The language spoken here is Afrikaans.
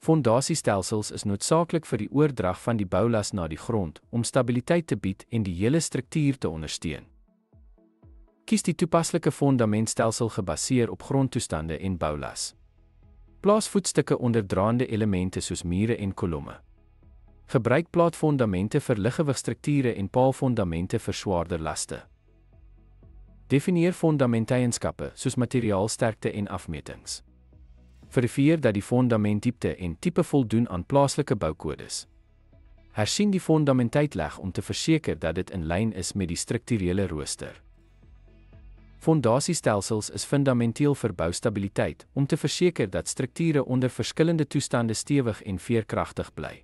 Fondasiestelsels is noodsaaklik vir die oordrag van die boulas na die grond, om stabiliteit te bied en die hele struktuur te ondersteun. Kies die toepaslike fondamentstelsel gebaseer op grondtoestande en boulas. Plaas voetstukke onder draande elemente soos mure en kolomme. Gebruik plaatfondamente vir liggewigstrukture en paalfondamente vir swaarder laste. Definieer fondamenteienskappe soos materiaalsterkte en afmetings. Verifieer dat die fondamentdiepte en tipe voldoen aan plaaslike boukodes. Hersien die fundamentuitleg om te verseker dat dit in lyn is met die strukturele rooster. Fondasiestelsels is fundamenteel vir boustabiliteit om te verseker dat strukture onder verskillende toestande stewig en veerkragtig bly.